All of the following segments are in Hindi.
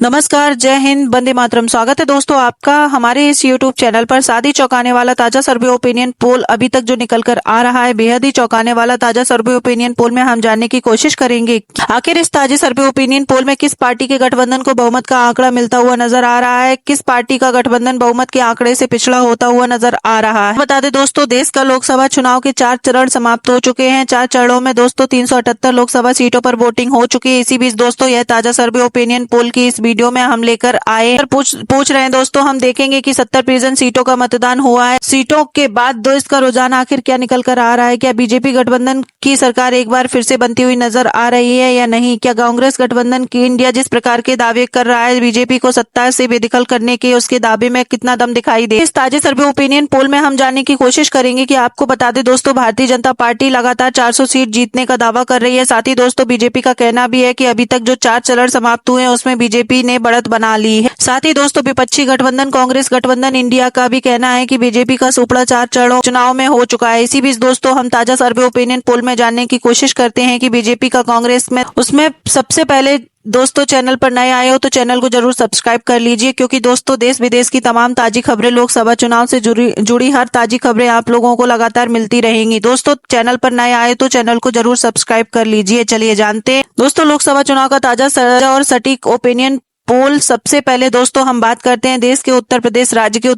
नमस्कार, जय हिंद, वंदे मातरम। स्वागत है दोस्तों आपका हमारे इस YouTube चैनल पर। शादी चौंकाने वाला ताजा सर्वे ओपिनियन पोल अभी तक जो निकल कर आ रहा है, बेहद ही चौंकाने वाला ताजा सर्वे ओपिनियन पोल में हम जानने की कोशिश करेंगे आखिर इस ताजे सर्वे ओपिनियन पोल में किस पार्टी के गठबंधन को बहुमत का आंकड़ा मिलता हुआ नजर आ रहा है, किस पार्टी का गठबंधन बहुमत के आंकड़े से पिछड़ा होता हुआ नजर आ रहा है। बता दें दोस्तों, देश का लोकसभा चुनाव के 4 चरण समाप्त हो चुके हैं। 4 चरणों में दोस्तों 378 लोकसभा सीटों पर वोटिंग हो चुकी है। इसी बीच दोस्तों यह ताजा सर्वे ओपिनियन पोल की इस वीडियो में हम लेकर आए पूछ रहे हैं दोस्तों, हम देखेंगे कि 70% सीटों का मतदान हुआ है। सीटों के बाद देश का रुझान आखिर क्या निकल कर आ रहा है, क्या बीजेपी गठबंधन की सरकार एक बार फिर से बनती हुई नजर आ रही है या नहीं, क्या कांग्रेस गठबंधन की इंडिया जिस प्रकार के दावे कर रहा है बीजेपी को सत्ता से बेदखल करने के, उसके दावे में कितना दम दिखाई दे। इस ताजे सर्वे ओपिनियन पोल में हम जानने की कोशिश करेंगे कि आपको बता दें दोस्तों, भारतीय जनता पार्टी लगातार 400 सीट जीतने का दावा कर रही है। साथ ही दोस्तों बीजेपी का कहना भी है कि अभी तक जो 4 चरण समाप्त हुए हैं उसमें बीजेपी ने बढ़त बना ली है। साथ ही दोस्तों विपक्षी गठबंधन कांग्रेस गठबंधन इंडिया का भी कहना है कि बीजेपी का सुपड़ा 4 चरणों चुनाव में हो चुका है। इसी बीच दोस्तों हम ताजा सर्वे ओपिनियन पोल में जानने की कोशिश करते हैं कि बीजेपी का कांग्रेस में उसमें सबसे पहले दोस्तों चैनल पर नए आए हो तो चैनल को जरूर सब्सक्राइब कर लीजिए, क्योंकि दोस्तों देश विदेश की तमाम ताजी खबरें, लोकसभा चुनाव से जुड़ी हर ताजी खबरें आप लोगों को लगातार मिलती रहेंगी। दोस्तों चैनल पर नए आए तो चैनल को जरूर सब्सक्राइब कर लीजिए। चलिए जानते हैं दोस्तों लोकसभा चुनाव का ताजा और सटीक ओपिनियन पोल। सबसे पहले दोस्तों हम बात करते हैं देश के उत्तर प्रदेश राज्य की।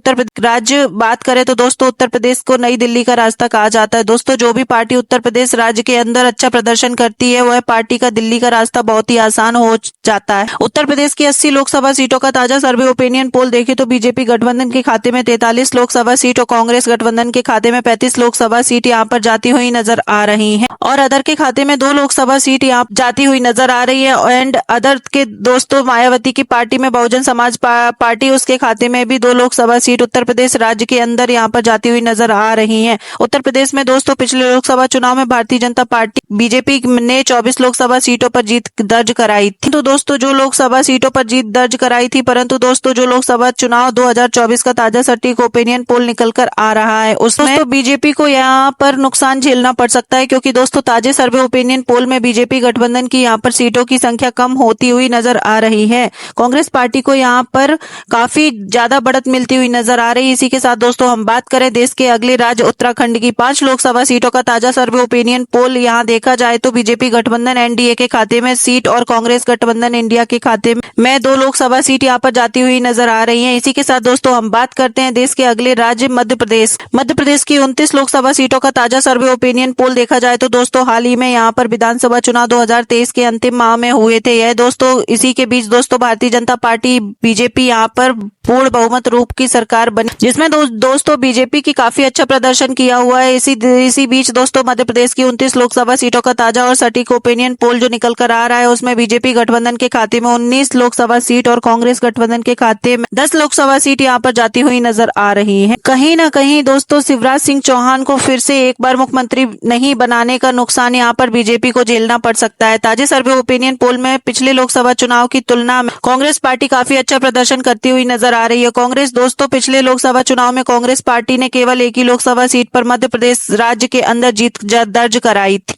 राज्य बात करें तो दोस्तों उत्तर प्रदेश को नई दिल्ली का रास्ता कहा जाता है। दोस्तों जो भी पार्टी उत्तर प्रदेश राज्य के अंदर अच्छा प्रदर्शन करती है वह पार्टी का दिल्ली का रास्ता बहुत ही आसान हो जाता है। उत्तर प्रदेश की 80 लोकसभा सीटों का ताजा सर्वे ओपिनियन पोल देखें तो बीजेपी गठबंधन के खाते में 43 लोकसभा सीट और कांग्रेस गठबंधन के खाते में 35 लोकसभा सीट यहाँ पर जाती हुई नजर आ रही है, और अदर के खाते में 2 लोकसभा सीट यहाँ जाती हुई नजर आ रही है। एंड अदर के दोस्तों मायावती की पार्टी में बहुजन समाज पार्टी, उसके खाते में भी 2 लोकसभा सीट उत्तर प्रदेश राज्य के अंदर यहाँ पर जाती हुई नजर आ रही हैं। उत्तर प्रदेश में दोस्तों पिछले लोकसभा चुनाव में भारतीय जनता पार्टी बीजेपी ने 24 लोकसभा सीटों पर जीत दर्ज कराई थी। तो दोस्तों जो लोकसभा सीटों पर जीत दर्ज कराई थी, परंतु दोस्तों जो लोकसभा चुनाव 2024 का ताजा सटीक ओपिनियन पोल निकल कर आ रहा है उसमें तो बीजेपी को यहाँ पर नुकसान झेलना पड़ सकता है, क्योंकि दोस्तों ताजे सर्वे ओपिनियन पोल में बीजेपी गठबंधन की यहाँ पर सीटों की संख्या कम होती हुई नजर आ रही है। कांग्रेस पार्टी को यहाँ पर काफी ज्यादा बढ़त मिलती हुई नजर आ रही है। इसी के साथ दोस्तों हम बात करें देश के अगले राज्य उत्तराखंड की 5 लोकसभा सीटों का ताजा सर्वे ओपिनियन पोल यहाँ देखा जाए तो बीजेपी गठबंधन एनडीए के खाते में सीट और कांग्रेस गठबंधन इंडिया के खाते में 2 लोकसभा सीट यहाँ पर जाती हुई नजर आ रही है। इसी के साथ दोस्तों हम बात करते हैं देश के अगले राज्य मध्य प्रदेश की 29 लोकसभा सीटों का ताजा सर्वे ओपिनियन पोल देखा जाए तो दोस्तों हाल ही में यहाँ पर विधानसभा चुनाव 2023 के अंतिम माह में हुए थे। यह दोस्तों इसी के बीच दोस्तों भारतीय जनता पार्टी बीजेपी यहाँ पर पूर्ण बहुमत रूप की सरकार बनी, जिसमें दोस्तों बीजेपी की काफी अच्छा प्रदर्शन किया हुआ है। इसी बीच दोस्तों मध्य प्रदेश की 29 लोकसभा सीटों का ताजा और सटीक ओपिनियन पोल जो निकल कर आ रहा है उसमें बीजेपी गठबंधन के खाते में 19 लोकसभा सीट और कांग्रेस गठबंधन के खाते में 10 लोकसभा सीट यहाँ पर जाती हुई नजर आ रही है। कहीं ना कहीं दोस्तों शिवराज सिंह चौहान को फिर से एक बार मुख्यमंत्री नहीं बनाने का नुकसान यहाँ पर बीजेपी को झेलना पड़ सकता है। ताजे सर्वे ओपिनियन पोल में पिछले लोकसभा चुनाव की तुलना में कांग्रेस पार्टी काफी अच्छा प्रदर्शन करती हुई नजर आ रही है। कांग्रेस दोस्तों पिछले लोकसभा चुनाव में कांग्रेस पार्टी ने केवल एक ही लोकसभा सीट पर मध्य प्रदेश राज्य के अंदर जीत दर्ज कराई थी,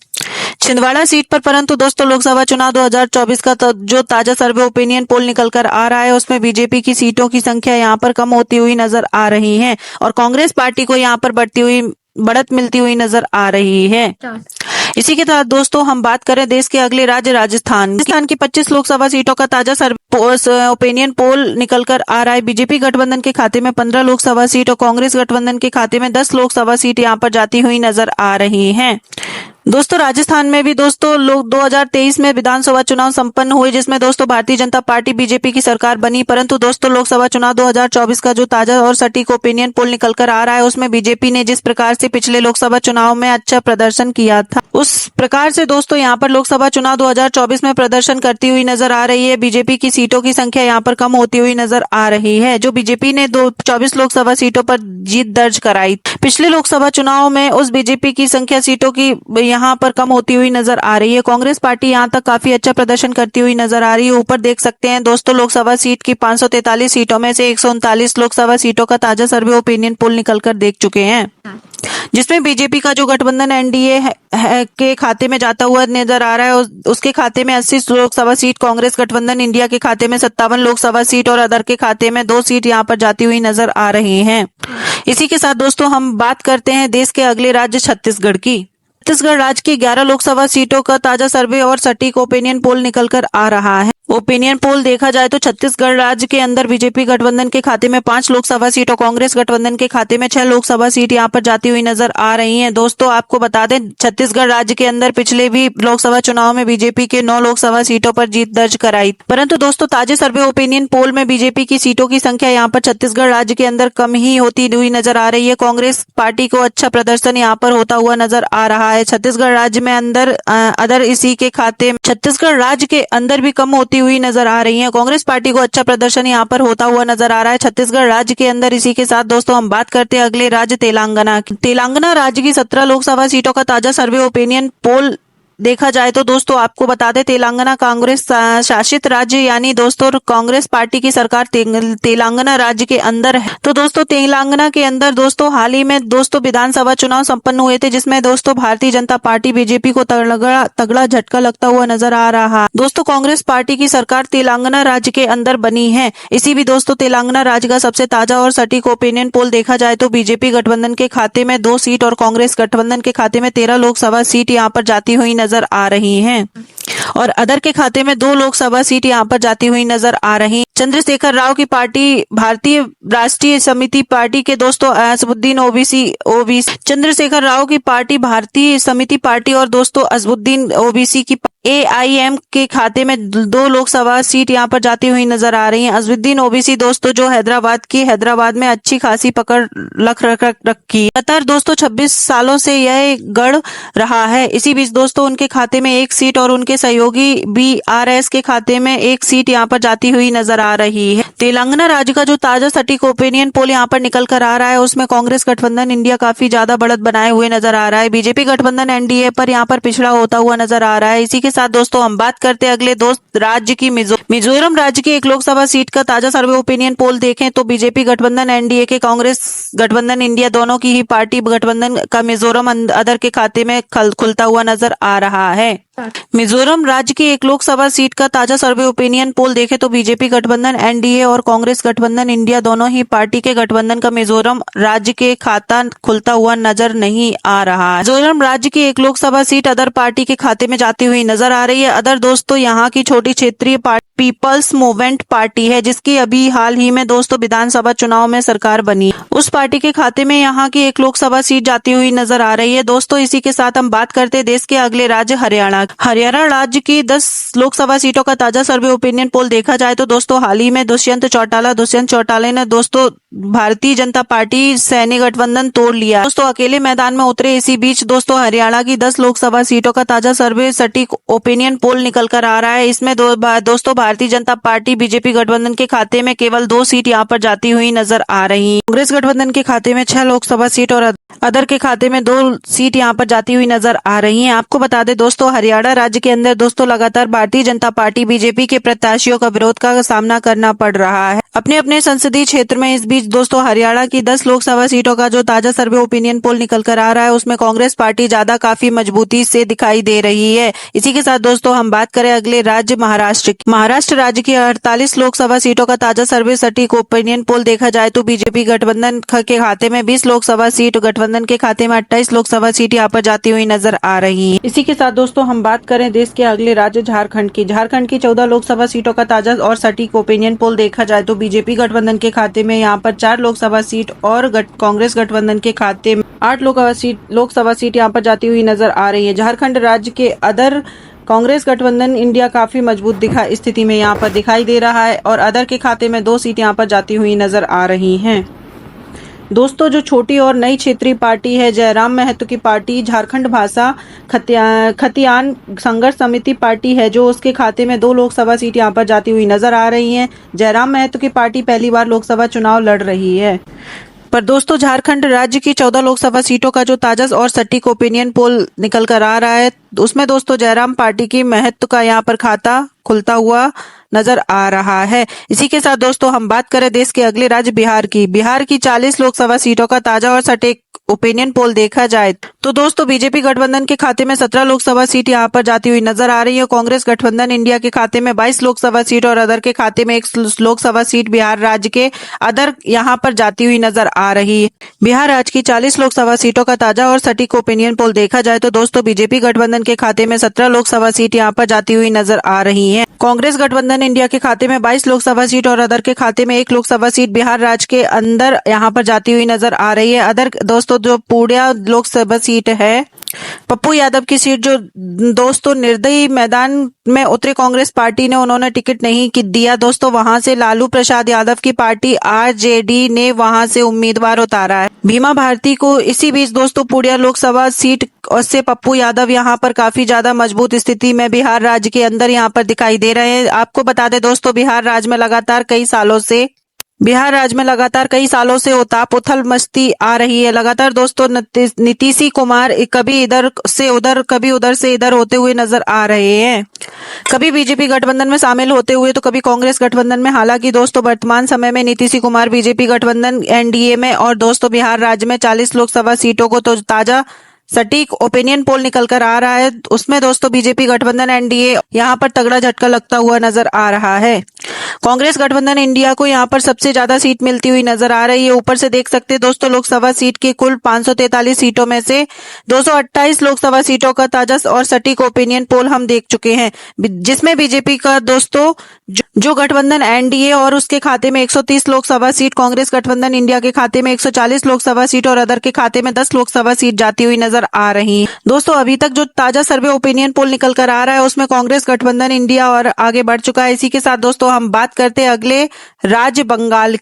छिंदवाड़ा सीट पर। परंतु दोस्तों लोकसभा चुनाव 2024 का जो ताजा सर्वे ओपिनियन पोल निकल कर आ रहा है उसमें बीजेपी की सीटों की संख्या यहाँ पर कम होती हुई नजर आ रही है और कांग्रेस पार्टी को यहाँ पर बढ़त मिलती हुई नजर आ रही है। इसी के साथ दोस्तों हम बात करें देश के अगले राज्य राजस्थान की 25 लोकसभा सीटों का ताजा सर्वे ओपिनियन पोल निकल कर आ रहा है। बीजेपी गठबंधन के खाते में 15 लोकसभा सीट और कांग्रेस गठबंधन के खाते में 10 लोकसभा सीट यहाँ पर जाती हुई नजर आ रही हैं। दोस्तों राजस्थान में भी दोस्तों लोग 2023 में विधानसभा चुनाव संपन्न हुए, जिसमें दोस्तों भारतीय जनता पार्टी बीजेपी की सरकार बनी। परंतु दोस्तों लोकसभा चुनाव 2024 का जो ताजा और सटीक ओपिनियन पोल निकल कर आ रहा है उसमें बीजेपी ने जिस प्रकार से पिछले लोकसभा चुनाव में अच्छा प्रदर्शन किया था उस प्रकार से दोस्तों यहाँ पर लोकसभा चुनाव 2024 में प्रदर्शन करती हुई नजर आ रही है। बीजेपी की सीटों की संख्या यहाँ पर कम होती हुई नजर आ रही है। जो बीजेपी ने 24 लोकसभा सीटों पर जीत दर्ज कराई पिछले लोकसभा चुनाव में, उस बीजेपी की संख्या सीटों की यहाँ पर कम होती हुई नजर आ रही है। कांग्रेस पार्टी यहाँ तक काफी अच्छा प्रदर्शन करती हुई नजर आ रही है। ऊपर देख सकते हैं दोस्तों लोकसभा सीट की 543 सीटों में से 139 लोकसभा सीटों का ताजा सर्वे ओपिनियन पोल निकल कर देख चुके हैं। जिसमें बीजेपी का जो गठबंधन एनडीए के खाते में जाता हुआ नजर आ रहा है। उसके खाते में 80 लोकसभा सीट, कांग्रेस गठबंधन इंडिया के खाते में 57 लोकसभा सीट और अदर के खाते में 2 सीट यहां पर जाती हुई नजर आ रही हैं। इसी के साथ दोस्तों हम बात करते हैं देश के अगले राज्य छत्तीसगढ़ की। छत्तीसगढ़ राज्य की 11 लोकसभा सीटों का ताजा सर्वे और सटीक ओपिनियन पोल निकल कर आ रहा है। ओपिनियन पोल देखा जाए तो छत्तीसगढ़ राज्य के अंदर बीजेपी गठबंधन के खाते में 5 लोकसभा सीट और कांग्रेस गठबंधन के खाते में 6 लोकसभा सीट यहां पर जाती हुई नजर आ रही हैं। दोस्तों आपको बता दें, छत्तीसगढ़ राज्य के अंदर पिछले भी लोकसभा चुनाव में बीजेपी के 9 लोकसभा सीटों पर जीत दर्ज कराई, परंतु दोस्तों ताजे सर्वे ओपिनियन पोल में बीजेपी की सीटों की संख्या यहां पर छत्तीसगढ़ राज्य के अंदर कम ही होती हुई नजर आ रही है। कांग्रेस पार्टी को अच्छा प्रदर्शन यहां पर होता हुआ नजर आ रहा है। छत्तीसगढ़ राज्य में अदर इसी के खाते में छत्तीसगढ़ राज्य के अंदर भी कम होती हुई नजर आ रही है। कांग्रेस पार्टी को अच्छा प्रदर्शन यहां पर होता हुआ नजर आ रहा है छत्तीसगढ़ राज्य के अंदर। इसी के साथ दोस्तों हम बात करते हैं अगले राज्य तेलंगाना की। तेलंगाना राज्य की 17 लोकसभा सीटों का ताजा सर्वे ओपिनियन पोल देखा जाए तो दोस्तों आपको बता दें, तेलंगाना कांग्रेस शासित राज्य यानी दोस्तों कांग्रेस पार्टी की सरकार तेलंगाना राज्य के अंदर है। तो दोस्तों तेलंगाना के अंदर दोस्तों हाल ही में दोस्तों विधानसभा चुनाव संपन्न हुए थे, जिसमें दोस्तों भारतीय जनता पार्टी बीजेपी को तगड़ा झटका लगता हुआ नजर आ रहा। दोस्तों कांग्रेस पार्टी की सरकार तेलंगाना राज्य के अंदर बनी है। इसी भी दोस्तों तेलंगाना राज्य का सबसे ताजा और सटीक ओपिनियन पोल देखा जाए तो बीजेपी गठबंधन के खाते में 2 सीट और कांग्रेस गठबंधन के खाते में 13 लोकसभा सीट यहाँ पर जाती हुई नजर आ रही हैं और अदर के खाते में 2 लोकसभा सीट यहां पर जाती हुई नजर आ रही। चंद्रशेखर राव की पार्टी भारतीय राष्ट्रीय समिति पार्टी के दोस्तों असदुद्दीन ओबीसी चंद्रशेखर राव की पार्टी भारतीय समिति पार्टी और दोस्तों असदुद्दीन ओबीसी की एआईएम के खाते में 2 लोकसभा सीट यहां पर जाती हुई नजर आ रही हैं। असदुद्दीन ओबीसी दोस्तों जो हैदराबाद में अच्छी खासी पकड़ रखी लगातार दोस्तों 26 सालों से यह गढ़ रहा है। इसी बीच दोस्तों उनके खाते में 1 सीट और उनके सहयोगी बीआरएस के खाते में 1 सीट यहां पर जाती हुई नजर आ रही है। तेलंगाना राज्य का जो ताजा सटीक ओपिनियन पोल यहां पर निकल कर आ रहा है, उसमें कांग्रेस गठबंधन इंडिया काफी ज्यादा बढ़त बनाए हुए नजर आ रहा है। बीजेपी गठबंधन एनडीए पर यहां पर पिछड़ा होता हुआ नजर आ रहा है। इसी के साथ दोस्तों हम बात करते हैं अगले दोस्त राज्य की मिजोरम राज्य की 1 लोकसभा सीट का ताजा सर्वे ओपिनियन पोल देखें तो बीजेपी गठबंधन एनडीए के कांग्रेस गठबंधन इंडिया दोनों की ही पार्टी गठबंधन का मिजोरम अदर के खाते में खुलता हुआ नजर आ रहा है। मिजोरम राज्य की 1 लोकसभा सीट का ताजा सर्वे ओपिनियन पोल देखें तो बीजेपी गठबंधन एनडीए और कांग्रेस गठबंधन इंडिया दोनों ही पार्टी के गठबंधन का मिजोरम राज्य के खाता खुलता हुआ नजर नहीं आ रहा है। मिजोरम राज्य की 1 लोकसभा सीट अदर पार्टी के खाते में जाती हुई नजर आ रही है। अदर दोस्तों यहाँ की छोटी क्षेत्रीय पार्टी पीपल्स मूवमेंट पार्टी है, जिसकी अभी हाल ही में दोस्तों विधानसभा चुनाव में सरकार बनी। उस पार्टी के खाते में यहाँ की 1 लोकसभा सीट जाती हुई नजर आ रही है। दोस्तों इसी के साथ हम बात करते हैं देश के अगले राज्य हरियाणा राज्य की 10 लोकसभा सीटों का ताजा सर्वे ओपिनियन पोल देखा जाए तो दोस्तों हाल ही में दुष्यंत चौटाला ने दोस्तों भारतीय जनता पार्टी सैनिक गठबंधन तोड़ लिया। दोस्तों अकेले मैदान में उतरे। इसी बीच दोस्तों हरियाणा की 10 लोकसभा सीटों का ताजा सर्वे सटीक ओपिनियन पोल निकल कर आ रहा है। इसमें दोस्तों भारतीय जनता पार्टी बीजेपी गठबंधन के खाते में केवल 2 सीट यहां पर जाती हुई नजर आ रही। कांग्रेस गठबंधन के खाते में 6 लोकसभा सीट और अदर के खाते में 2 सीट यहां पर जाती हुई नजर आ रही हैं। आपको बता दें दोस्तों हरियाणा राज्य के अंदर दोस्तों लगातार भारतीय जनता पार्टी बीजेपी के प्रत्याशियों का विरोध का सामना करना पड़ रहा है अपने अपने संसदीय क्षेत्र में। इस बीच दोस्तों हरियाणा की 10 लोकसभा सीटों का जो ताजा सर्वे ओपिनियन पोल निकल कर आ रहा है, उसमें कांग्रेस पार्टी ज्यादा काफी मजबूती से दिखाई दे रही है। इसी के साथ दोस्तों हम बात करें अगले राज्य महाराष्ट्र राज्य की 48 लोकसभा सीटों का ताजा सर्वे सटीक ओपिनियन पोल देखा जाए तो बीजेपी गठबंधन के खाते में 20 लोकसभा सीट, गठबंधन के खाते में 28 लोकसभा सीट यहाँ पर जाती हुई नजर आ रही है। इसी के साथ दोस्तों हम बात करें देश के अगले राज्य झारखंड की 14 लोकसभा सीटों का ताजा और सटीक ओपिनियन पोल देखा जाए तो बीजेपी गठबंधन के खाते में यहाँ पर 4 लोकसभा सीट और कांग्रेस गठबंधन के खाते में 8 लोकसभा सीट यहाँ पर जाती हुई नजर आ रही है। झारखंड राज्य के अदर कांग्रेस गठबंधन इंडिया काफी मजबूत स्थिति में यहाँ पर दिखाई दे रहा है और अदर के खाते में 2 सीट यहाँ पर जाती हुई नजर आ रही हैं। दोस्तों जो छोटी और नई क्षेत्रीय पार्टी है जयराम महतो की पार्टी झारखंड भाषा खतियान संघर्ष समिति पार्टी है, जो उसके खाते में 2 लोकसभा सीट यहाँ पर जाती हुई नजर आ रही हैं। जयराम महतो की पार्टी पहली बार लोकसभा चुनाव लड़ रही है। पर दोस्तों झारखंड राज्य की 14 लोकसभा सीटों का जो ताजा और सटीक ओपिनियन पोल निकल कर आ रहा है, उसमें दोस्तों जयराम पार्टी की महत्व का यहाँ पर खाता खुलता हुआ नजर आ रहा है। इसी के साथ दोस्तों हम बात करें देश के अगले राज्य बिहार की 40 लोकसभा सीटों का ताजा और सटीक ओपिनियन पोल देखा जाए तो दोस्तों बीजेपी गठबंधन के खाते में 17 लोकसभा सीट यहां पर जाती हुई नजर आ रही है। कांग्रेस गठबंधन इंडिया के खाते में 22 लोकसभा सीट और अदर के खाते में 1 लोकसभा सीट बिहार राज्य के अदर यहां पर जाती हुई नजर आ रही है। बिहार राज्य की 40 लोकसभा सीटों का ताजा और सटीक ओपिनियन पोल देखा जाए तो दोस्तों बीजेपी गठबंधन के खाते में 17 लोकसभा सीट यहां पर जाती हुई नजर आ रही है। कांग्रेस गठबंधन इंडिया के खाते में 22 लोकसभा सीट और अदर के खाते में 1 लोकसभा सीट बिहार राज्य के अंदर यहां पर जाती हुई नजर आ रही है। अदर दोस्तों जो पूर्णिया लोकसभा सीट है, पप्पू यादव की सीट जो दोस्तों निर्दयी मैदान में उतरे कांग्रेस पार्टी ने, उन्होंने टिकट नहीं दिया दोस्तों, वहां से लालू प्रसाद यादव की पार्टी आरजेडी ने वहां से उम्मीदवार उतारा है भीमा भारती को। इसी बीच दोस्तों पूर्णिया लोकसभा सीट से पप्पू यादव यहां पर काफी ज्यादा मजबूत स्थिति में बिहार राज्य के अंदर यहां पर दिखाई दे रहे हैं। आपको बता दें दोस्तों बिहार राज्य में लगातार कई सालों से उताप उथल मस्ती आ रही है। लगातार दोस्तों नीतीश कुमार कभी इधर से उधर कभी उधर से इधर होते हुए नजर आ रहे हैं, कभी बीजेपी गठबंधन में शामिल होते हुए तो कभी कांग्रेस गठबंधन में। हालांकि दोस्तों वर्तमान समय में नीतीश कुमार बीजेपी गठबंधन एनडीए में और दोस्तों बिहार राज्य में 40 लोकसभा सीटों को तो ताजा सटीक ओपिनियन पोल निकल कर आ रहा है, उसमें दोस्तों बीजेपी गठबंधन एनडीए यहां पर तगड़ा झटका लगता हुआ नजर आ रहा है। कांग्रेस गठबंधन इंडिया को यहां पर सबसे ज्यादा सीट मिलती हुई नजर आ रही है। ऊपर से देख सकते हैं दोस्तों लोकसभा सीट की कुल 543 सीटों में से 228 लोकसभा सीटों का ताजा और सटीक ओपिनियन पोल हम देख चुके हैं, जिसमें बीजेपी का दोस्तों जो गठबंधन एनडीए और उसके खाते में 130 लोकसभा सीट, कांग्रेस गठबंधन इंडिया के खाते में 140 लोकसभा सीट और अदर के खाते में 10 लोकसभा सीट जाती हुई नजर आ रही है। दोस्तों अभी तक जो ताजा सर्वे ओपिनियन पोल निकल कर आ रहा है उसमें कांग्रेस गठबंधन इंडिया और आगे बढ़ चुका है। इसी के साथ दोस्तों हम बात करते हैं अगले राज्य बंगाल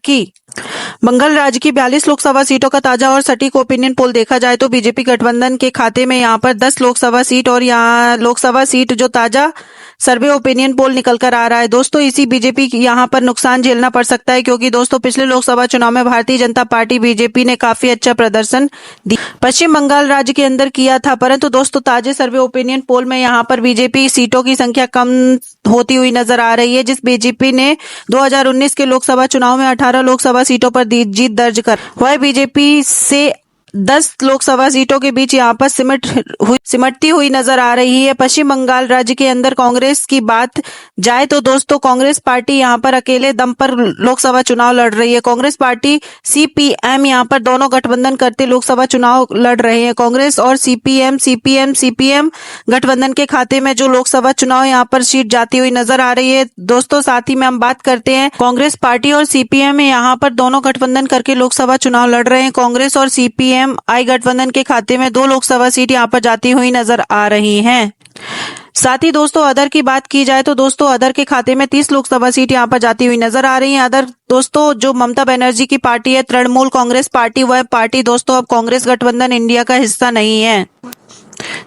राज्य की 42 लोकसभा सीटों का ताजा और सटीक ओपिनियन पोल देखा जाए तो बीजेपी गठबंधन के खाते में यहां पर 10 लोकसभा सीट और यहां लोकसभा सीट जो ताजा सर्वे ओपिनियन पोल निकल कर आ रहा है दोस्तों, इसी बीजेपी यहां पर नुकसान झेलना पड़ सकता है, क्योंकि दोस्तों पिछले लोकसभा चुनाव में भारतीय जनता पार्टी बीजेपी ने काफी अच्छा प्रदर्शन पश्चिम बंगाल राज्य के अंदर किया था, परंतु दोस्तों ताजे सर्वे ओपिनियन पोल में यहां पर बीजेपी सीटों की संख्या कम होती हुई नजर आ रही है। जिस बीजेपी ने 2019 के लोकसभा चुनाव में 18 लोकसभा सीटों पर जीत दर्ज कर वह बीजेपी से 10 लोकसभा सीटों के बीच यहां पर सिमटती हुई नजर आ रही है। पश्चिम बंगाल राज्य के अंदर कांग्रेस की बात जाए तो दोस्तों कांग्रेस पार्टी यहां पर अकेले दम पर लोकसभा चुनाव लड़ रही है। कांग्रेस पार्टी सीपीएम यहां पर दोनों गठबंधन करते लोकसभा चुनाव लड़ रहे हैं। कांग्रेस और सीपीएम गठबंधन के खाते में जो लोकसभा चुनाव यहां पर सीट जाती हुई नजर आ रही है दोस्तों। साथ ही में हम बात करते हैं कांग्रेस पार्टी और सीपीएम यहां पर दोनों गठबंधन करके लोकसभा चुनाव लड़ रहे हैं। कांग्रेस और सीपीएम आई गठबंधन के खाते में 2 लोकसभा सीट यहां पर जाती हुई नजर आ रही हैं। साथ ही दोस्तों अदर की बात की जाए तो दोस्तों अदर के खाते में 30 लोकसभा सीट यहां पर जाती हुई नजर आ रही हैं। अदर दोस्तों जो ममता बनर्जी की पार्टी है तृणमूल कांग्रेस पार्टी, वह पार्टी दोस्तों अब कांग्रेस गठबंधन इंडिया का हिस्सा नहीं है।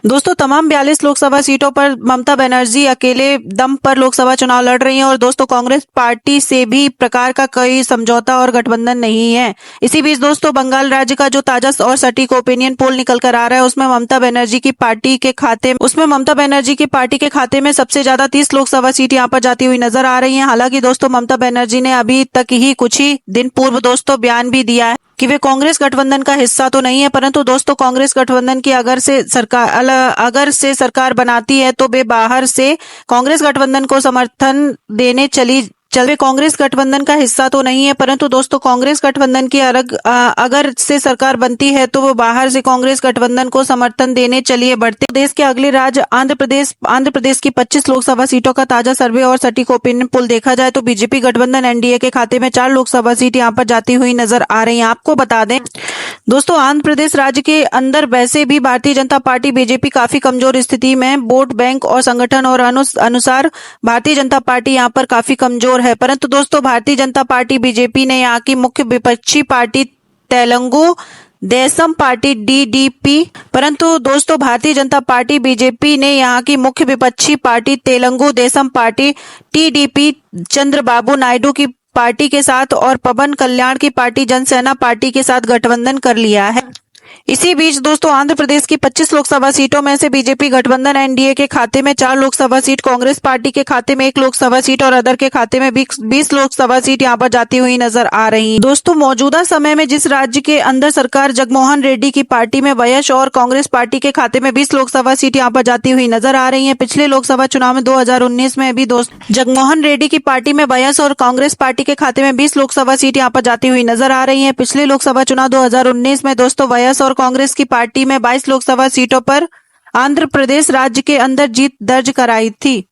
दोस्तों तमाम 42 लोकसभा सीटों पर ममता बनर्जी अकेले दम पर लोकसभा चुनाव लड़ रही हैं और दोस्तों कांग्रेस पार्टी से भी प्रकार का कोई समझौता और गठबंधन नहीं है। इसी बीच दोस्तों बंगाल राज्य का जो ताजा और सटीक ओपिनियन पोल निकल कर आ रहा है उसमें ममता बनर्जी की पार्टी के खाते में सबसे ज्यादा 30 लोकसभा सीट यहां पर जाती हुई नजर आ रही है। हालांकि दोस्तों ममता बनर्जी ने अभी तक ही कुछ ही दिन पूर्व दोस्तों बयान भी दिया है कि वे कांग्रेस गठबंधन का हिस्सा तो नहीं है, परंतु दोस्तों कांग्रेस गठबंधन की अगर से सरकार बनाती है तो वे बाहर से कांग्रेस गठबंधन को समर्थन देने वे कांग्रेस गठबंधन का हिस्सा तो नहीं है, परंतु दोस्तों कांग्रेस गठबंधन की अगर से सरकार बनती है तो वो बाहर से कांग्रेस गठबंधन को समर्थन देने चलिए बढ़ते। देश के अगले राज्य आंध्र प्रदेश की 25 लोकसभा सीटों का ताजा सर्वे और सटीक ओपिनियन पोल देखा जाए तो बीजेपी गठबंधन एनडीए के खाते में 4 लोकसभा सीट यहां पर जाती हुई नजर आ रही है। आपको बता दें दोस्तों आंध्र प्रदेश राज्य के अंदर वैसे भी भारतीय जनता पार्टी बीजेपी काफी कमजोर स्थिति में, वोट बैंक और संगठन और अनुसार भारतीय जनता पार्टी यहां पर काफी कमजोर है, परंतु दोस्तों भारतीय जनता पार्टी बीजेपी ने यहां की मुख्य विपक्षी party Telugu Desam party DDP परंतु दोस्तों भारतीय जनता पार्टी बीजेपी ने यहां की मुख्य विपक्षी party Telugu Desam party TDP Chandrababu Naidu की पार्टी के साथ और पवन कल्याण की पार्टी जनसेना पार्टी के साथ गठबंधन कर लिया है। इसी बीच दोस्तों आंध्र प्रदेश की 25 लोकसभा सीटों में से बीजेपी गठबंधन एनडीए के खाते में 4 लोकसभा सीट, कांग्रेस पार्टी के खाते में 1 लोकसभा सीट और अदर के खाते में 20 लोकसभा सीट यहां पर जाती हुई नजर आ रही है। दोस्तों मौजूदा समय में जिस राज्य के अंदर सरकार जगनमोहन रेड्डी की पार्टी में वायएस और कांग्रेस पार्टी के खाते में 20 लोकसभा सीट यहां पर जाती हुई नजर आ रही है। पिछले लोकसभा चुनाव में 2019 में भी दोस्तों जगनमोहन रेड्डी की पार्टी में वायएस और कांग्रेस पार्टी के खाते में 20 लोकसभा सीट यहां पर जाती हुई नजर आ रही है। पिछले लोकसभा चुनाव 2019 में दोस्तों वायएस और कांग्रेस की पार्टी में 22 लोकसभा सीटों पर आंध्र प्रदेश राज्य के अंदर जीत दर्ज कराई थी।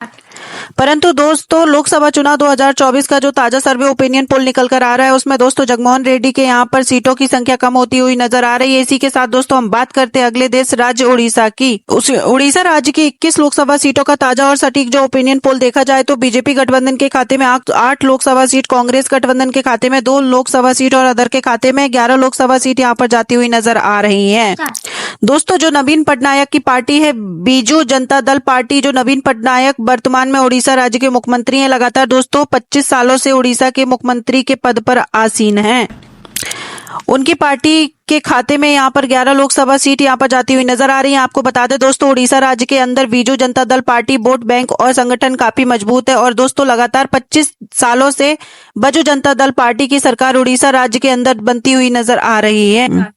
परंतु दोस्तों लोकसभा चुनाव 2024 का जो ताजा सर्वे ओपिनियन पोल निकल कर आ रहा है उसमें दोस्तों जगनमोहन रेड्डी के यहाँ पर सीटों की संख्या कम होती हुई नजर आ रही है। इसी के साथ दोस्तों हम बात करते हैं अगले देश राज्य उड़ीसा की। उड़ीसा राज्य की 21 लोकसभा सीटों का ताजा और सटीक जो ओपिनियन पोल देखा जाए तो बीजेपी गठबंधन के खाते में 8 लोकसभा सीट, कांग्रेस गठबंधन के खाते में 2 लोकसभा सीट और अदर के खाते में 11 लोकसभा सीट यहाँ पर जाती हुई नजर आ रही है। दोस्तों जो नवीन पटनायक की पार्टी है बीजू जनता दल पार्टी, जो नवीन पटनायक वर्तमान में उड़ीसा राज्य के मुख्यमंत्री हैं, लगातार दोस्तों 25 सालों से उड़ीसा के मुख्यमंत्री के पद पर आसीन हैं। उनकी पार्टी के खाते में यहाँ पर 11 लोकसभा सीट यहाँ पर जाती हुई नजर आ रही है। आपको बता दें दोस्तों उड़ीसा राज्य के अंदर Biju Janata Dal party vote bank और संगठन काफी मजबूत है और दोस्तों लगातार 25 सालों से बीजू जनता दल पार्टी की सरकार उड़ीसा राज्य के अंदर बनती हुई नजर आ रही है।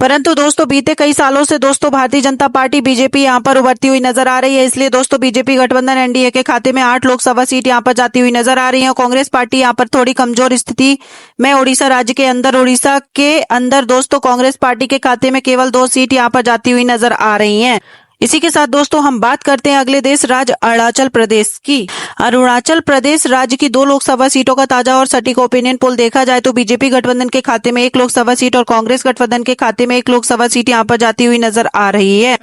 परंतु दोस्तों बीते कई सालों से दोस्तों भारतीय जनता पार्टी बीजेपी यहाँ पर उभरती हुई नजर आ रही है। इसलिए दोस्तों बीजेपी गठबंधन एनडीए के खाते में 8 लोकसभा सीट यहाँ पर जाती हुई नजर आ रही है। कांग्रेस पार्टी यहाँ पर थोड़ी कमजोर स्थिति में उड़ीसा राज्य के अंदर दोस्तों कांग्रेस पार्टी के खाते में केवल 2 सीट यहाँ पर जाती हुई नजर आ रही है। इसी के साथ दोस्तों हम बात करते हैं अगले देश राज्य अरुणाचल प्रदेश की। अरुणाचल प्रदेश राज्य की 2 लोकसभा सीटों का ताजा और सटीक ओपिनियन पोल देखा जाए तो बीजेपी गठबंधन के खाते में 1 लोकसभा सीट और कांग्रेस गठबंधन के खाते में 1 लोकसभा सीट यहां पर जाती हुई नजर आ रही है।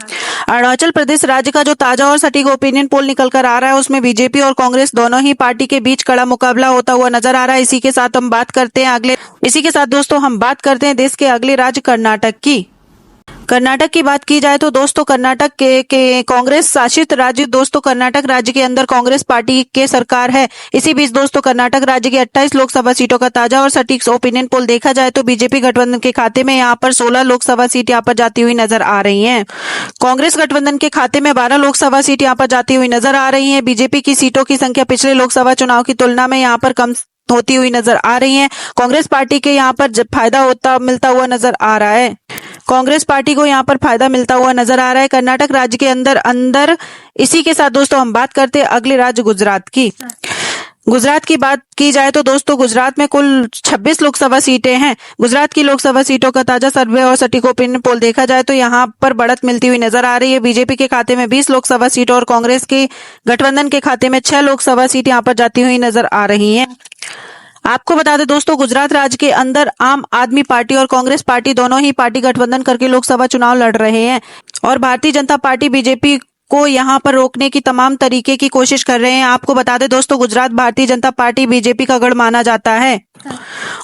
अरुणाचल प्रदेश राज्य का जो ताजा और सटीक ओपिनियन पोल निकल कर आ रहा है उसमें बीजेपी और कांग्रेस दोनों ही पार्टी के बीच कड़ा मुकाबला होता हुआ नजर आ रहा है। इसी के साथ दोस्तों हम बात करते हैं देश के अगले राज्य कर्नाटक की। कर्नाटक की बात की जाए तो दोस्तों कर्नाटक के कांग्रेस शासित राज्य दोस्तों कर्नाटक राज्य के अंदर कांग्रेस पार्टी के सरकार है। इसी बीच दोस्तों कर्नाटक राज्य की 28 लोकसभा सीटों का ताजा और सटीक ओपिनियन पोल देखा जाए तो बीजेपी गठबंधन के खाते में यहाँ पर 16 लोकसभा सीट यहाँ पर जाती हुई नजर आ रही है। कांग्रेस गठबंधन के खाते में 12 लोकसभा सीट यहाँ पर जाती हुई नजर आ रही है। बीजेपी की सीटों की संख्या पिछले लोकसभा चुनाव की तुलना में यहाँ पर कम होती हुई नजर आ रही है। कांग्रेस पार्टी के यहाँ पर फायदा मिलता हुआ नजर आ रहा है। कांग्रेस पार्टी को यहाँ पर फायदा मिलता हुआ नजर आ रहा है कर्नाटक राज्य के अंदर। इसी के साथ दोस्तों हम बात करते हैं अगले राज्य गुजरात की। गुजरात की बात की जाए तो दोस्तों गुजरात में कुल 26 लोकसभा सीटें हैं। गुजरात की लोकसभा सीटों का ताजा सर्वे और सटीक ओपिनियन पोल देखा जाए तो यहाँ पर बढ़त मिलती हुई नजर आ रही है। बीजेपी के खाते में 20 लोकसभा सीट और कांग्रेस के गठबंधन के खाते में 6 लोकसभा सीट यहाँ पर जाती हुई नजर आ रही है। आपको बता दें दोस्तों गुजरात राज्य के अंदर आम आदमी पार्टी और कांग्रेस पार्टी दोनों ही पार्टी गठबंधन करके लोकसभा चुनाव लड़ रहे हैं और भारतीय जनता पार्टी बीजेपी को यहां पर रोकने की तमाम तरीके की कोशिश कर रहे हैं। आपको बता दें दोस्तों गुजरात भारतीय जनता पार्टी बीजेपी का गढ़ माना जाता है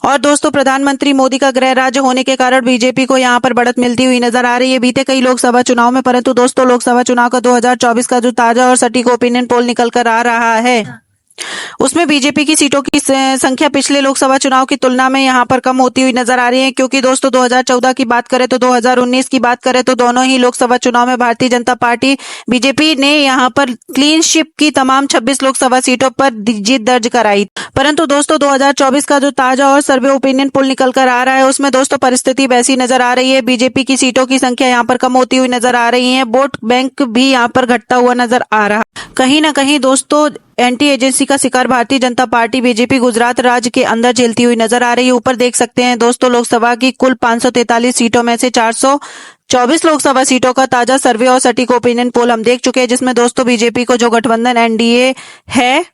और दोस्तों प्रधानमंत्री मोदी का गृह राज्य होने के कारण बीजेपी को यहां पर बढ़त मिलती हुई नजर आ रही है बीते कई लोकसभा चुनाव में। परंतु दोस्तों लोकसभा चुनाव का 2024 का जो ताजा और सटीक ओपिनियन पोल निकल कर आ रहा है उसमें बीजेपी की सीटों की संख्या पिछले लोकसभा चुनाव की तुलना में यहां पर कम होती हुई नजर आ रही है। क्योंकि दोस्तों 2014 की बात करें तो 2019 की बात करें तो दोनों ही लोकसभा चुनाव में भारतीय जनता पार्टी बीजेपी ने यहां पर क्लीन शिप की तमाम 26 लोकसभा सीटों पर जीत दर्ज कराई। परंतु दोस्तों 2024 का जो ताजा और सर्वे ओपिनियन पोल निकल कर आ रहा है उसमें दोस्तों परिस्थिति वैसी नजर आ रही है। बीजेपी की सीटों की संख्या यहाँ पर कम होती हुई नजर आ रही है। वोट बैंक भी यहाँ पर घटता हुआ नजर आ रहा है। कहीं ना कहीं दोस्तों एंटी एजेंसी का शिकार भारतीय जनता पार्टी बीजेपी गुजरात राज्य के अंदर झेलती हुई नजर आ रही है। ऊपर देख सकते हैं दोस्तों लोकसभा की कुल 543 सीटों में से 424 लोकसभा सीटों का ताजा सर्वे और सटीक ओपिनियन पोल हम देख चुके हैं जिसमें दोस्तों बीजेपी को जो गठबंधन एनडीए है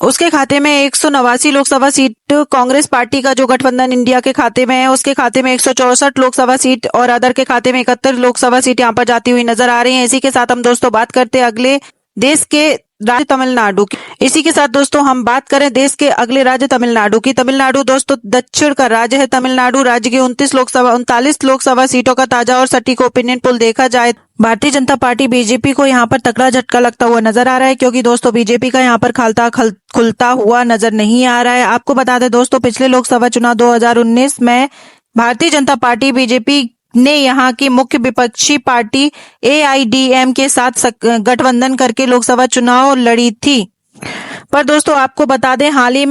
उसके खाते में 189 लोकसभा सीट, कांग्रेस पार्टी का जो गठबंधन इंडिया के खाते में है उसके खाते में 164 लोकसभा सीट और अदर के खाते में 71 लोकसभा सीट यहाँ पर जाती हुई नजर आ रही है। इसी के साथ हम दोस्तों बात करते हैं अगले देश के राज्य तमिलनाडु की। इसी के साथ दोस्तों हम बात करें देश के अगले राज्य तमिलनाडु की। तमिलनाडु दोस्तों दक्षिण का राज्य है। तमिलनाडु राज्य की 39 लोकसभा सीटों का ताजा और सटीक ओपिनियन पोल देखा जाए भारतीय जनता पार्टी बीजेपी को यहाँ पर तगड़ा झटका लगता हुआ नजर आ रहा है। क्योंकि दोस्तों बीजेपी का यहाँ पर खुलता हुआ नजर नहीं आ रहा है। आपको बता दें दोस्तों पिछले लोकसभा चुनाव 2019 में भारतीय जनता पार्टी बीजेपी ने यहाँ की मुख्य विपक्षी पार्टी AIDM के साथ गठबंधन करके लोकसभा चुनाव लड़ी थी। पर दोस्तों आपको बता दें हाल ही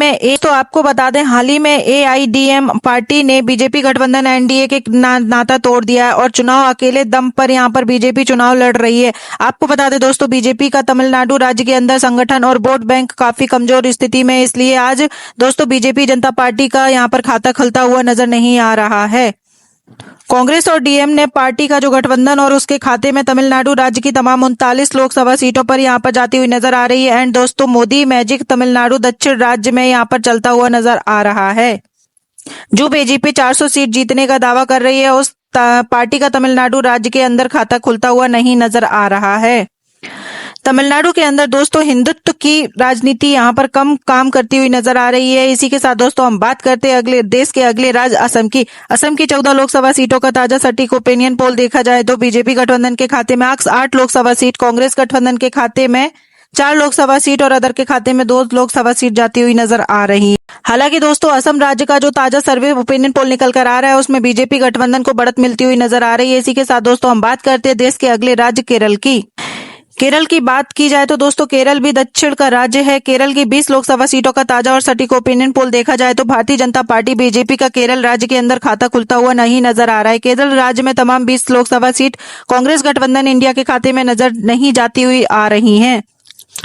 में AIDM पार्टी ने बीजेपी गठबंधन NDA के नाता तोड़ दिया है और चुनाव अकेले दम पर यहाँ पर बीजेपी चुनाव लड़ रही है। आपको बता दें दोस्तों बीजेपी का तमिलनाडु राज्य के अंदर संगठन और वोट बैंक काफी कमजोर स्थिति में, इसलिए आज दोस्तों बीजेपी जनता पार्टी का यहाँ पर खाता खुलता हुआ नजर नहीं आ रहा है। कांग्रेस और डीएम ने पार्टी का जो गठबंधन और उसके खाते में तमिलनाडु राज्य की तमाम 39 लोकसभा सीटों पर यहाँ पर जाती हुई नजर आ रही है। एंड दोस्तों मोदी मैजिक तमिलनाडु दक्षिण राज्य में यहाँ पर चलता हुआ नजर आ रहा है। जो बीजेपी 400 सीट जीतने का दावा कर रही है उस पार्टी का तमिलनाडु राज्य के अंदर खाता खुलता हुआ नहीं नजर आ रहा है। तमिलनाडु के अंदर दोस्तों हिंदुत्व की राजनीति यहाँ पर कम काम करती हुई नजर आ रही है। इसी के साथ दोस्तों हम बात करते हैं देश के अगले राज्य असम की। असम की 14 लोकसभा सीटों का ताजा सटीक ओपिनियन पोल देखा जाए तो बीजेपी गठबंधन के खाते में 8 लोकसभा सीट, कांग्रेस गठबंधन के खाते में 4 लोकसभा सीट और अदर के खाते में 2 लोकसभा सीट जाती हुई नजर आ रही है। हालांकि दोस्तों असम राज्य का जो ताजा सर्वे ओपिनियन पोल निकल कर आ रहा है उसमें बीजेपी गठबंधन को बढ़त मिलती हुई नजर आ रही है। इसी के साथ दोस्तों हम बात करते हैं देश के अगले राज्य केरल की। केरल की बात की जाए तो दोस्तों केरल भी दक्षिण का राज्य है। केरल की 20 लोकसभा सीटों का ताजा और सटीक ओपिनियन पोल देखा जाए तो भारतीय जनता पार्टी बीजेपी का केरल राज्य के अंदर खाता खुलता हुआ नहीं नजर आ रहा है। केरल राज्य में तमाम 20 लोकसभा सीट कांग्रेस गठबंधन इंडिया के खाते में नजर नहीं जाती हुई आ रही है।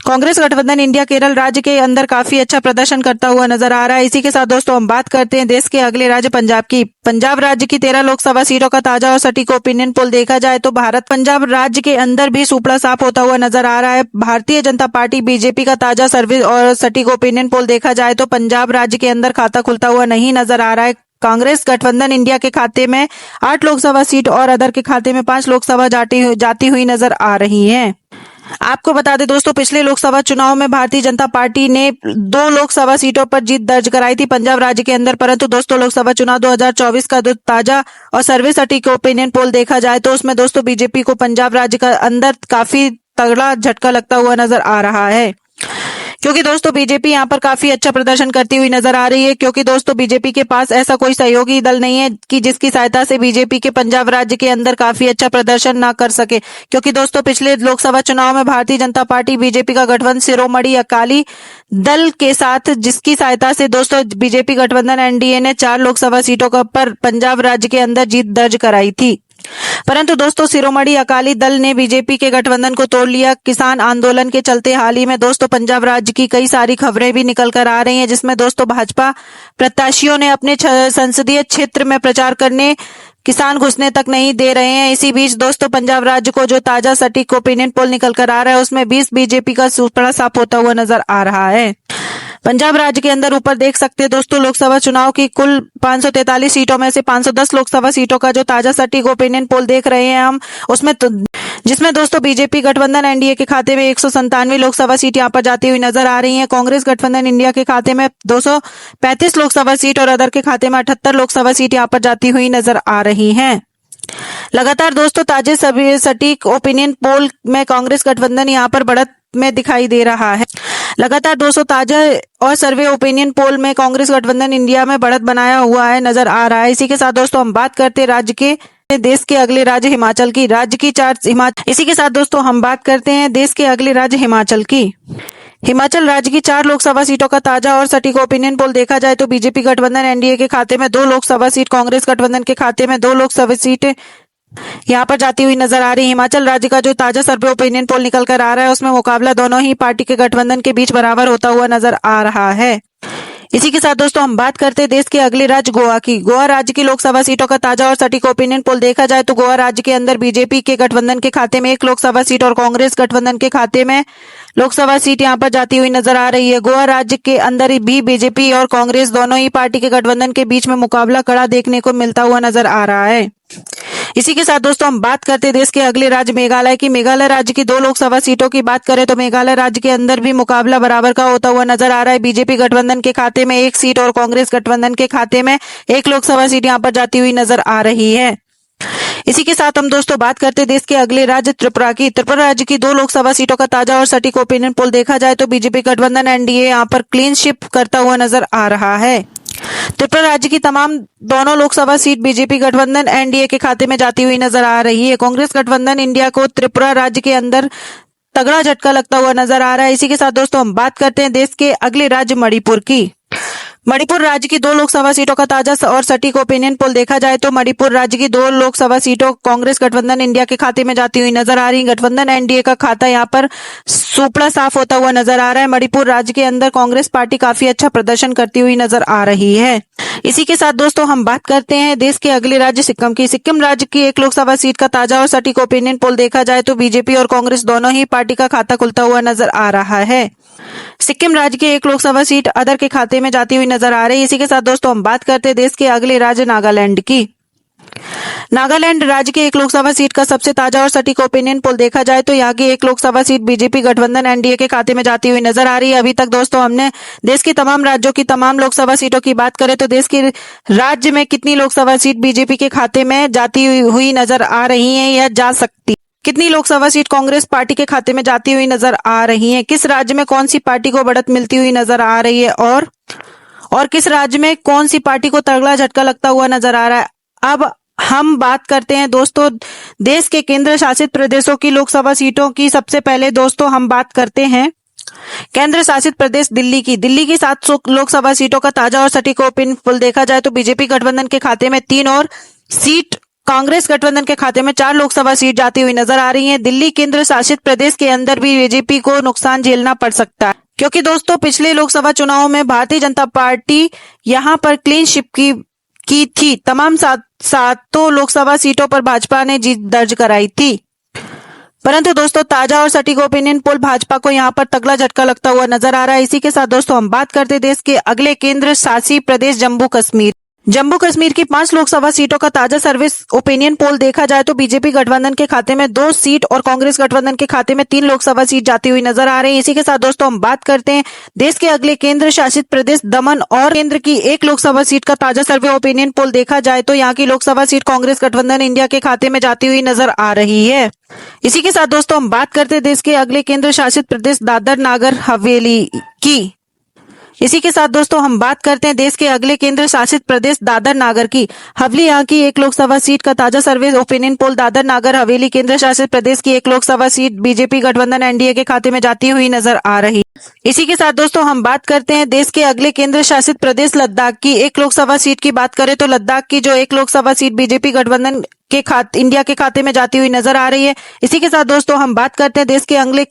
कांग्रेस गठबंधन इंडिया केरल राज्य के अंदर काफी अच्छा प्रदर्शन करता हुआ नजर आ रहा है। इसी के साथ दोस्तों हम बात करते हैं देश के अगले राज्य पंजाब की। पंजाब राज्य की 13 लोकसभा सीटों का ताजा और सटीक ओपिनियन पोल देखा जाए तो भारत पंजाब राज्य के अंदर भी सुपड़ा साफ होता हुआ नजर आ रहा है। भारतीय जनता पार्टी बीजेपी का ताजा सर्वे और सटीक ओपिनियन पोल देखा जाए तो पंजाब राज्य के अंदर खाता खुलता हुआ नहीं नजर आ रहा है। कांग्रेस गठबंधन इंडिया के खाते में 8 लोकसभा सीट और अदर के खाते में 5 लोकसभा जाती हुई नजर आ रही है। आपको बता दें दोस्तों पिछले लोकसभा चुनाव में भारतीय जनता पार्टी ने 2 लोकसभा सीटों पर जीत दर्ज कराई थी पंजाब राज्य के अंदर, परंतु दोस्तों लोकसभा चुनाव 2024 का ताजा और सर्वे सटीक ओपिनियन पोल देखा जाए तो उसमें दोस्तों बीजेपी को पंजाब राज्य का अंदर काफी तगड़ा झटका लगता हुआ नजर आ रहा है, क्योंकि दोस्तों बीजेपी यहाँ पर काफी अच्छा प्रदर्शन करती हुई नजर आ रही है। क्योंकि दोस्तों बीजेपी के पास ऐसा कोई सहयोगी दल नहीं है कि जिसकी सहायता से बीजेपी के पंजाब राज्य के अंदर काफी अच्छा प्रदर्शन ना कर सके। क्योंकि दोस्तों पिछले लोकसभा चुनाव में भारतीय जनता पार्टी बीजेपी का गठबंधन शिरोमणि अकाली दल के साथ, जिसकी सहायता से दोस्तों बीजेपी गठबंधन एनडीए ने 4 लोकसभा सीटों पर पंजाब राज्य के अंदर जीत दर्ज कराई थी। परंतु दोस्तों शिरोमणि अकाली दल ने बीजेपी के गठबंधन को तोड़ लिया। किसान आंदोलन के चलते हाल ही में दोस्तों पंजाब राज्य की कई सारी खबरें भी निकल कर आ रही हैं, जिसमें दोस्तों भाजपा प्रत्याशियों ने अपने संसदीय क्षेत्र में प्रचार करने किसान घुसने तक नहीं दे रहे हैं। इसी बीच दोस्तों पंजाब राज्य को जो ताजा सटीक ओपिनियन पोल निकल कर आ रहा है उसमें 20 बीजेपी का सुपड़ा साफ होता हुआ नजर आ रहा है। पंजाब राज्य के अंदर ऊपर देख सकते हैं दोस्तों लोकसभा चुनाव की कुल 543 सीटों में से 510 लोकसभा सीटों का जो ताजा सटीक ओपिनियन पोल देख रहे हैं हम, उसमें जिसमें दोस्तों बीजेपी गठबंधन एनडीए के खाते में 197 लोकसभा सीट यहाँ पर जाती हुई नजर आ रही है। कांग्रेस गठबंधन इंडिया के खाते में 235 लोकसभा सीट और अदर के खाते में 78 लोकसभा सीट यहाँ पर जाती हुई नजर आ रही है। लगातार दोस्तों ताजे सभी सटीक ओपिनियन पोल में कांग्रेस गठबंधन यहाँ पर बढ़त में दिखाई दे रहा है। लगातार दोस्तों ताजा और सर्वे ओपिनियन पोल में कांग्रेस गठबंधन इंडिया में बढ़त बनाया हुआ है नजर आ रहा है। इसी के साथ दोस्तों हम बात करते हैं देश के अगले राज्य हिमाचल की। इसी के साथ दोस्तों हम बात करते हैं देश के अगले राज्य हिमाचल की। हिमाचल राज्य की 4 लोकसभा सीटों का ताजा और सटीक ओपिनियन पोल देखा जाए तो बीजेपी गठबंधन एनडीए के खाते में 2 लोकसभा सीट, कांग्रेस गठबंधन के खाते में 2 लोकसभा सीट यहाँ पर जाती हुई नजर आ रही है। हिमाचल राज्य का जो ताजा सर्वे ओपिनियन पोल निकल कर आ रहा है उसमें मुकाबला दोनों ही पार्टी के गठबंधन के बीच बराबर होता हुआ नजर आ रहा है। इसी के साथ दोस्तों हम बात करते हैं देश के अगले राज्य गोवा की। गोवा राज्य की लोकसभा सीटों का ताजा और सटीक ओपिनियन पोल देखा जाए तो गोवा राज्य के अंदर बीजेपी के गठबंधन के खाते में 1 लोकसभा सीट और कांग्रेस गठबंधन के खाते में लोकसभा सीट यहाँ पर जाती हुई नजर आ रही है। गोवा राज्य के अंदर भी बीजेपी और कांग्रेस दोनों ही पार्टी के गठबंधन के बीच में मुकाबला कड़ा देखने को मिलता हुआ नजर आ रहा है। इसी के साथ दोस्तों हम बात करते हैं देश के अगले राज्य मेघालय की। मेघालय राज्य की 2 लोकसभा सीटों की बात करें तो मेघालय राज्य के अंदर भी मुकाबला बराबर का होता हुआ नजर आ रहा है। बीजेपी गठबंधन के खाते में 1 सीट और कांग्रेस गठबंधन के खाते में 1 लोकसभा सीट यहाँ पर जाती हुई नजर आ रही है। इसी के साथ हम दोस्तों बात करते हैं देश के अगले राज्य त्रिपुरा की। त्रिपुरा राज्य की 2 लोकसभा सीटों का ताजा और सटीक ओपिनियन पोल देखा जाए तो बीजेपी गठबंधन एनडीए यहाँ पर क्लीन शिप करता हुआ नजर आ रहा है। त्रिपुरा राज्य की तमाम दोनों लोकसभा सीट बीजेपी गठबंधन एनडीए के खाते में जाती हुई नजर आ रही है। कांग्रेस गठबंधन इंडिया को त्रिपुरा राज्य के अंदर तगड़ा झटका लगता हुआ नजर आ रहा है। इसी के साथ दोस्तों हम बात करते हैं देश के अगले राज्य मणिपुर की। मणिपुर राज्य की 2 लोकसभा सीटों का ताजा और सटीक ओपिनियन पोल देखा जाए तो मणिपुर राज्य की 2 लोकसभा सीटों कांग्रेस गठबंधन इंडिया के खाते में जाती हुई नजर आ रही है। गठबंधन एनडीए का खाता यहां पर सुपड़ा साफ होता हुआ नजर आ रहा है। मणिपुर राज्य के अंदर कांग्रेस पार्टी काफी अच्छा प्रदर्शन करती हुई नजर आ रही है। इसी के साथ दोस्तों हम बात करते हैं देश के अगले राज्य सिक्किम की। सिक्किम राज्य की 1 लोकसभा सीट का ताजा और सटीक ओपिनियन पोल देखा जाए तो बीजेपी और कांग्रेस दोनों ही पार्टी का खाता खुलता हुआ नजर आ रहा है। सिक्किम राज्य की 1 लोकसभा सीट अदर के खाते में जाती हुई नजर आ रही है। इसी के साथ दोस्तों हम बात करते हैं देश के अगले राज्य नागालैंड की। नागालैंड राज्य की 1 लोकसभा सीट का सबसे ताजा और सटीक ओपिनियन पोल देखा जाए तो यहाँ की 1 लोकसभा सीट बीजेपी गठबंधन एनडीए के खाते में जाती हुई नजर आ रही है। अभी तक दोस्तों हमने देश के तमाम राज्यों की तमाम लोकसभा सीटों की बात करें तो देश के राज्य में कितनी लोकसभा सीट बीजेपी के खाते में जाती हुई नजर आ रही है या जा सकती, कितनी लोकसभा सीट कांग्रेस पार्टी के खाते में जाती हुई नजर आ रही है, किस राज्य में कौन सी पार्टी को बढ़त मिलती हुई नजर आ रही है और किस राज्य में कौन सी पार्टी को तगड़ा झटका लगता हुआ नजर आ रहा है। अब हम बात करते हैं दोस्तों देश के केंद्र शासित प्रदेशों की लोकसभा सीटों की। सबसे पहले दोस्तों हम बात करते हैं केंद्र शासित प्रदेश दिल्ली की। दिल्ली की 700 लोकसभा सीटों का ताजा और सटीक ओपिनियन पोल देखा जाए तो बीजेपी गठबंधन के खाते में 3 और सीट कांग्रेस गठबंधन के खाते में 4 लोकसभा सीट जाती हुई नजर आ रही है। दिल्ली केंद्र शासित प्रदेश के अंदर भी बीजेपी को नुकसान झेलना पड़ सकता है क्योंकि दोस्तों पिछले लोकसभा चुनाव में भारतीय जनता पार्टी यहां पर क्लीन शिप की थी। तमाम सातों लोकसभा सीटों पर भाजपा ने जीत दर्ज कराई थी, परंतु दोस्तों ताजा और सटीक ओपिनियन पोल भाजपा को यहां पर तगड़ा झटका लगता हुआ नजर आ रहा है। इसी के साथ दोस्तों हम बात करते देश के अगले केंद्र शासित प्रदेश जम्मू कश्मीर। जम्मू कश्मीर की 5 लोकसभा सीटों का ताजा सर्विस ओपिनियन पोल देखा जाए तो बीजेपी गठबंधन के खाते में 2 सीट और कांग्रेस गठबंधन के खाते में 3 लोकसभा सीट जाती हुई नजर आ रही है। इसी के साथ दोस्तों हम बात करते हैं देश के अगले केंद्र शासित प्रदेश दमन और केंद्र की 1 लोकसभा सीट का ताजा सर्वे ओपिनियन पोल देखा जाए तो यहाँ की लोकसभा सीट कांग्रेस गठबंधन इंडिया के खाते में जाती हुई नजर आ रही है। इसी के साथ दोस्तों हम बात करते हैं देश के अगले केंद्र शासित प्रदेश दादर नागर हवेली की। इसी के साथ दोस्तों हम बात करते हैं देश के अगले केंद्र शासित प्रदेश दादर नागर की हवेली। यहाँ की 1 लोकसभा सीट का ताजा सर्वे ओपिनियन पोल दादर नागर हवेली केंद्र शासित प्रदेश की 1 लोकसभा सीट बीजेपी गठबंधन एनडीए के खाते में जाती हुई नजर आ रही। इसी के साथ दोस्तों हम बात करते हैं देश के अगले केंद्र शासित प्रदेश लद्दाख की 1 लोकसभा सीट की बात करें तो लद्दाख की जो 1 लोकसभा सीट बीजेपी गठबंधन के इंडिया के खाते में जाती हुई नजर आ रही है। इसी के साथ दोस्तों हम बात करते हैं देश के अगले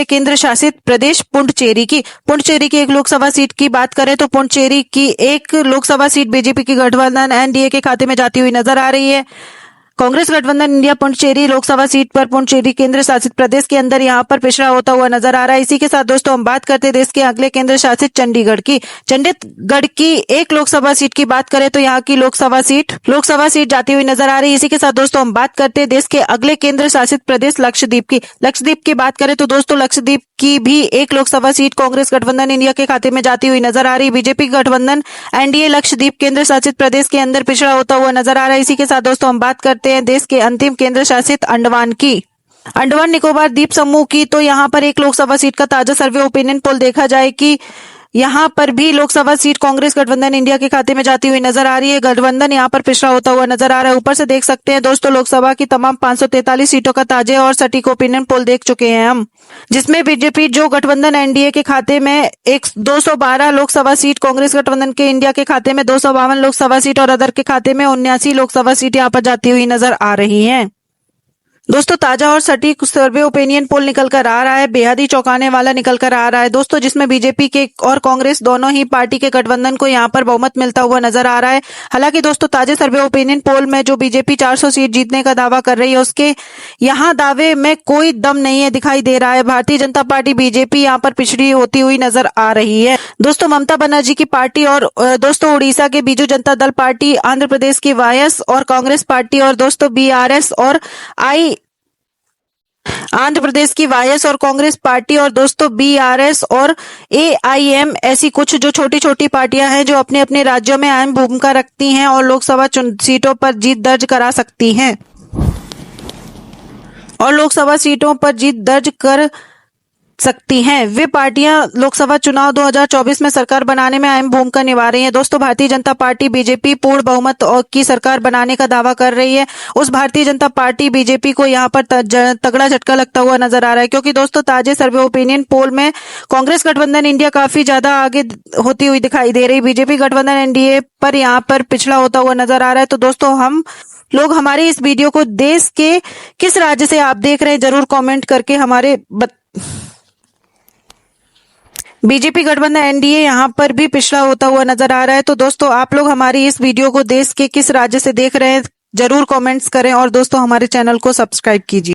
केंद्र शासित प्रदेश पुडुचेरी की। पुडुचेरी की 1 लोकसभा सीट की बात करें तो पुडुचेरी की 1 लोकसभा सीट बीजेपी की गठबंधन एनडीए के खाते में जाती हुई नजर आ रही है। कांग्रेस गठबंधन इंडिया पुडुचेरी लोकसभा सीट पर पुडुचेरी केंद्र शासित प्रदेश के अंदर यहां पर पिछड़ा होता हुआ नजर आ रहा है। इसी के साथ दोस्तों हम बात करते हैं देश के अगले केंद्र शासित चंडीगढ़ की। चंडीगढ़ की 1 लोकसभा सीट की बात करें तो यहाँ की लोकसभा सीट जाती हुई नजर आ रही है। इसी के साथ दोस्तों हम बात करते हैं देश के अगले केंद्र शासित प्रदेश लक्षद्वीप की। लक्षद्वीप की बात करें तो दोस्तों लक्षद्वीप की भी 1 लोकसभा सीट कांग्रेस गठबंधन इंडिया के खाते में जाती हुई नजर आ रही है। बीजेपी गठबंधन एनडीए लक्षद्वीप केंद्र शासित प्रदेश के अंदर पिछड़ा होता हुआ नजर आ रहा है। इसी के साथ दोस्तों हम बात करते हैं देश के अंतिम केंद्र शासित अंडमान की। अंडमान निकोबार द्वीप समूह की तो यहाँ पर 1 लोकसभा सीट का ताजा सर्वे ओपिनियन पोल देखा जाए कि यहाँ पर भी लोकसभा सीट कांग्रेस गठबंधन इंडिया के खाते में जाती हुई नजर आ रही है। गठबंधन यहाँ पर पिछड़ा होता हुआ नजर आ रहा है। ऊपर से देख सकते हैं दोस्तों लोकसभा की तमाम 543 सीटों का ताजे और सटीक ओपिनियन पोल देख चुके हैं हम, जिसमें बीजेपी जो गठबंधन एनडीए के खाते में 212 लोकसभा सीट, कांग्रेस गठबंधन के इंडिया के खाते में 252 लोकसभा सीट और अदर के खाते में 79 लोकसभा सीट यहाँ पर जाती हुई नजर आ रही है। दोस्तों ताजा और सटीक सर्वे ओपिनियन पोल निकल कर आ रहा है, बेहद ही चौंकाने वाला निकल कर आ रहा है दोस्तों, जिसमें बीजेपी के और कांग्रेस दोनों ही पार्टी के गठबंधन को यहां पर बहुमत मिलता हुआ नजर आ रहा है। हालांकि दोस्तों ताजे सर्वे ओपिनियन पोल में जो बीजेपी 400 सीट जीतने का दावा कर रही है उसके यहां दावे में कोई दम नहीं है, दिखाई दे रहा है। भारतीय जनता पार्टी बीजेपी यहां पर पिछड़ी होती हुई नजर आ रही है। दोस्तों ममता बनर्जी की पार्टी और दोस्तों उड़ीसा के बीजू जनता दल पार्टी, आंध्र प्रदेश की वायएस और कांग्रेस पार्टी और दोस्तों बीआरएस और आंध्र प्रदेश की वायएस और कांग्रेस पार्टी और दोस्तों बीआरएस और एआईएम ऐसी कुछ जो छोटी छोटी पार्टियां हैं जो अपने अपने राज्यों में अहम भूमिका रखती हैं और लोकसभा सीटों पर जीत दर्ज करा सकती हैं और लोकसभा सीटों पर जीत दर्ज कर सकती हैं। वे पार्टियां लोकसभा चुनाव 2024 में सरकार बनाने में अहम भूमिका निभा रही हैं। दोस्तों, भारतीय जनता पार्टी बीजेपी पूर्ण बहुमत की सरकार बनाने का दावा कर रही है। उस भारतीय जनता पार्टी बीजेपी को यहाँ पर तगड़ा झटका लगता हुआ नजर आ रहा है, क्योंकि दोस्तों ताजे सर्वे ओपिनियन पोल में कांग्रेस गठबंधन इंडिया काफी ज्यादा आगे होती हुई दिखाई दे रही। बीजेपी गठबंधन एनडीए पर यहाँ पर पिछड़ा होता हुआ नजर आ रहा है। तो दोस्तों, हम लोग हमारी इस वीडियो को देश के किस राज्य से आप देख रहे हैं जरूर कमेंट करके हमारे बीजेपी गठबंधन एनडीए यहाँ पर भी पिछड़ा होता हुआ नजर आ रहा है। तो दोस्तों, आप लोग हमारी इस वीडियो को देश के किस राज्य से देख रहे हैं जरूर कमेंट्स करें और दोस्तों हमारे चैनल को सब्सक्राइब कीजिए।